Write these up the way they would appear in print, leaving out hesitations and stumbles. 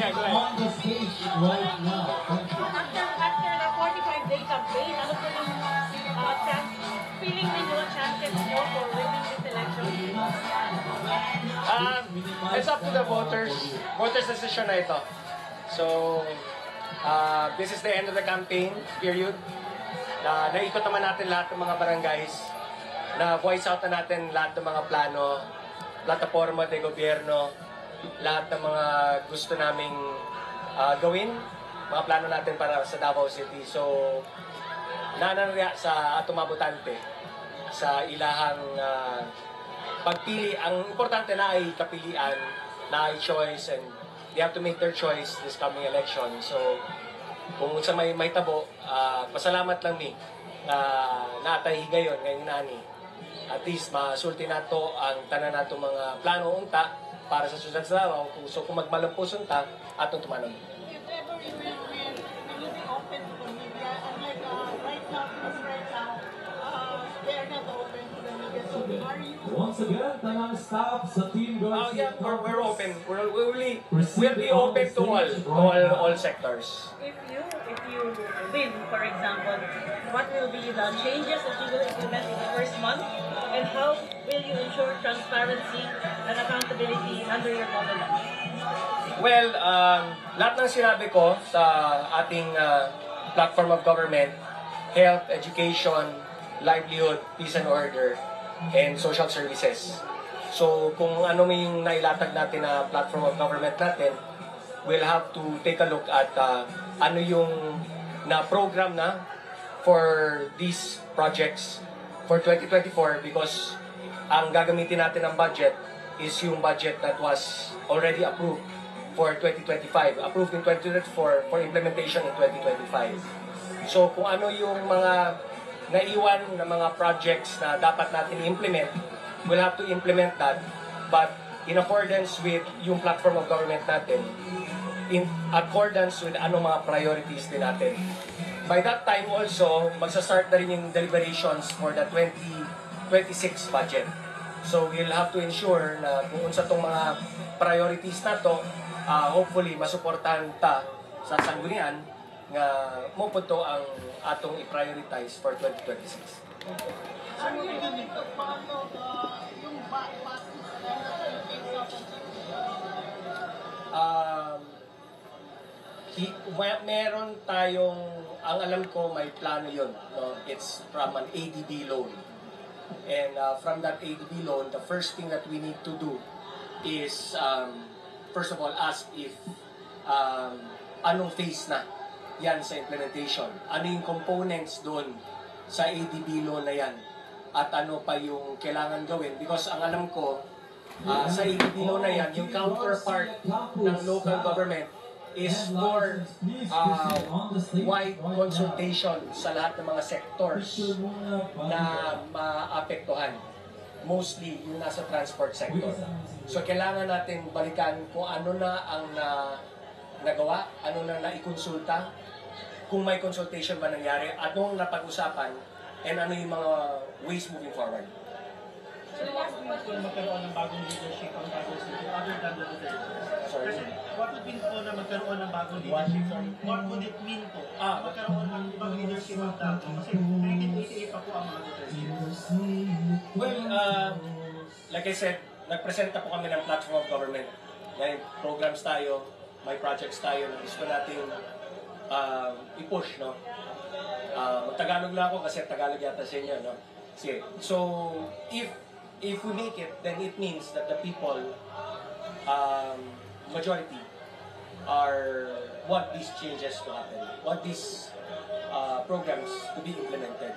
Yeah, go ahead. on the stage right now. After the 45-day campaign, ano po yung chance, feeling ninyo chances nyo for winning this election? It's up to the voters. Voters' decision na ito. So, this is the end of the campaign period. Naikot naman natin lahat ng mga barangays. Na-voice out na natin lahat ng mga plano, plataforma de gobyerno, lahat ng mga gusto naming gawin, mga plano natin para sa Davao City. So, nananarya sa atong mabutante sa ilahang pagpili. Ang importante na ay kapilian, na ay choice, and they have to make their choice this coming election. So, kung sa may tabo, pasalamat lang ni natay higayon ngayon nani. At least masulti nato ang tanan nato mga plano unta para sa susunod sa araw. So kung magmalampos unta, atong tumanon. If ever will you be open to the media? Unlike right now, they are not open to the media. So are you? Once again, tanang staff sa Team Oh Garcia. yeah, we're open. We'll be open to all sectors. If you win, for example, what will be the changes that you will implement in the first month, and how will you ensure transparency and accountability under your government? Well, lahat ng sinabi ko sa ating platform of government, health, education, livelihood, peace and order, and social services. So kung ano may yung nailatag natin na platform of government natin, we'll have to take a look at ano yung na-program na for these projects for 2024, because ang gagamitin natin ng budget is yung budget that was already approved for 2025, approved in 2024 for implementation in 2025. So kung ano yung mga naiwan na mga projects na dapat natin i-implement, we'll have to implement that, but in accordance with yung platform of government natin, in accordance with ano mga priorities din natin. By that time also, magsa-start na rin yung deliberations for the 2026 budget. So we'll have to ensure na kung unsa tong mga priorities na to, hopefully masuportahan ta sa sanggunian nga mo po to ang atong i-prioritize for 2026. Ano yung ganito? Paano yung meron tayong, ang alam ko may plano yun, no? It's from an ADB loan. And from that ADB loan, the first thing that we need to do is, first of all, ask if anong phase na yan sa implementation. Ano yung components doon sa ADB loan na yan. At ano pa yung kailangan gawin. Because ang alam ko, sa ADB loan na yan, yung counterpart ng local government is more wide consultation sa lahat ng mga sectors na maapektuhan. Mostly yung nasa transport sector. So kailangan natin balikan kung ano na ang nagawa, ano na naikonsulta, kung may consultation ba nangyari, anong napag-usapan, and ano yung mga ways moving forward. So, last week po magkaroon ng bagong leadership ang Davao City other than the Duterte. Sorry? Kasi what would mean po na magkaroon ng bagong leadership? What would it mean po na magkaroon ng ibang leadership ang Davao? Kasi 1988 pa po ang mga Duterte. Well, like I said, nagpresenta po kami ng platform of government. May programs tayo, may projects tayo na gusto natin i-push, no? Mag-Tagalog lang ako kasi Tagalog yata sa inyo, no? Sige. So, if we make it, then it means that the people, majority, want these changes to happen, want these programs to be implemented.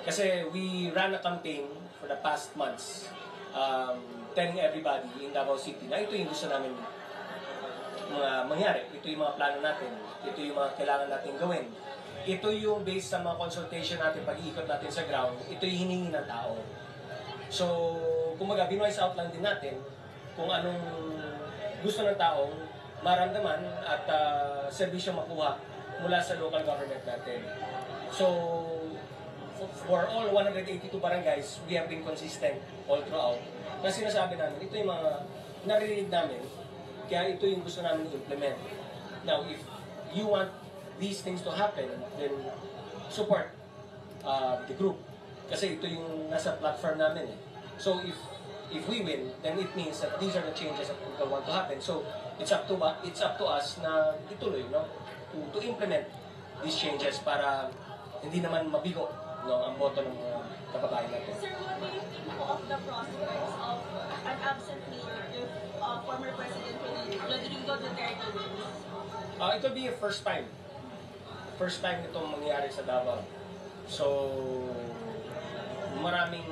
Kasi we ran a campaign for the past months, telling everybody in Davao City na ito yung gusto namin mangyari, ito yung mga plano natin, ito yung mga kailangan natin gawin. Ito yung based sa mga consultation natin, pag-iikot natin sa ground, ito yung hiningi ng tao. So, kumaga, binoise out lang din natin kung anong gusto ng taong maramdaman at serbisyo makuha mula sa local government natin. So, for all 182 barangays, we have been consistent all throughout. Na sinasabi namin, ito yung mga naririnig namin, kaya ito yung gusto namin i-implement. Now, if you want these things to happen, then support the group. Kasi ito yung nasa platform namin eh. So if we win, then it means that these are the changes that people want to happen. So it's up to us na ituloy, no? To implement these changes para hindi naman mabigo, no, ang boto ng mga kababayan natin. Sir, what do you think of the prospects of an absent mayor if former President Rodrigo Duterte wins? It will be a first time. First time itong mangyari sa Davao. So, maraming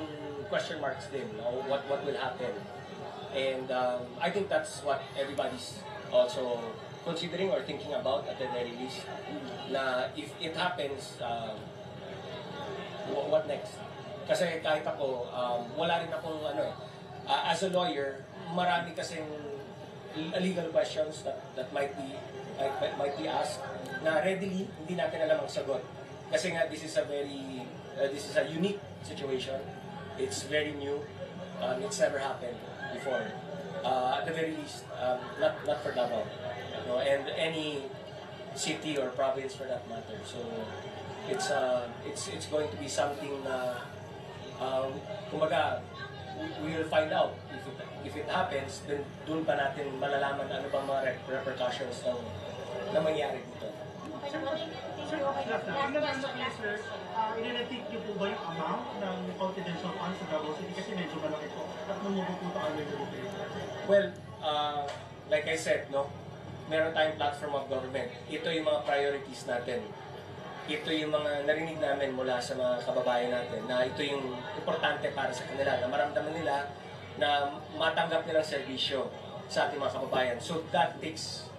question marks din, no? What will happen. And I think that's what everybody's also considering or thinking about at the very least. Na if it happens, what next? Kasi kahit ako, wala rin akong as a lawyer, marami kasing legal questions that might be asked na readily hindi natin alam ang sagot. Kasi nga this is a unique situation. It's very new. It's never happened before. At the very least, not for Davao, and any city or province for that matter. So it's going to be something na kumbaga we will find out if it happens, then doon pa natin malalaman ano bang mga repercussions na mangyari dito. Sir, in the last case, sir, i-retik niyo po ba yung amount ng confidential funds sa Davao City? Kasi medyo malaki po. At namumuputo kayo dito. Well, like I said, no, meron tayong platform of government. Ito yung mga priorities natin. Ito yung mga narinig namin mula sa mga kababayan natin na ito yung importante para sa kanila, na maramdaman nila na matanggap nilang serbisyo sa ating mga kababayan. So that takes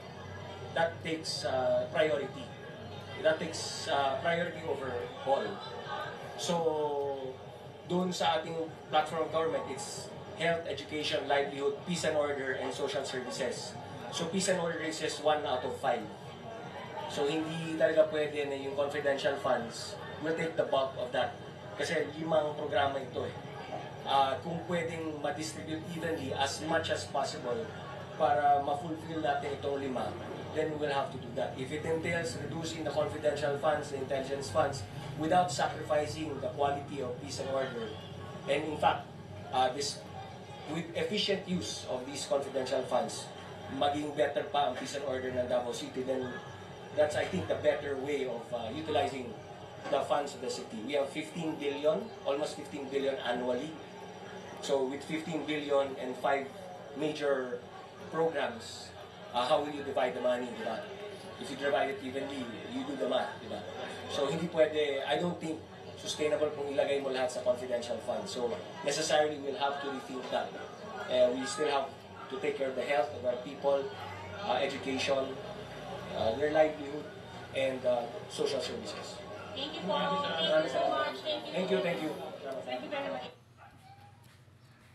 priority. That takes priority over all. So doon sa ating platform of government, it's health, education, livelihood, peace and order, and social services. So peace and order is just 1 out of 5. So hindi talaga pwede na yung confidential funds will take the bulk of that. Kasi 5 programa ito eh. Kung pwedeng ma-distribute evenly as much as possible para ma-fulfill natin itong 5, then we'll have to do that. If it entails reducing the confidential funds, the intelligence funds, without sacrificing the quality of peace and order, and in fact, with efficient use of these confidential funds, maging better pa ang peace and order ng Davao City, then that's, I think, the better way of utilizing the funds of the city. We have 15 billion, almost 15 billion annually. So with 15 billion and 5 major programs, how will you divide the money, di ba? If you divide it evenly, you do the math, di ba? So hindi pwede, I don't think sustainable kung ilagay mo lahat sa confidential fund. So necessarily we'll have to rethink that. We still have to take care of the health of our people, education, their livelihood, and social services. Thank you po. Thank you so much. Thank you. Thank you very much.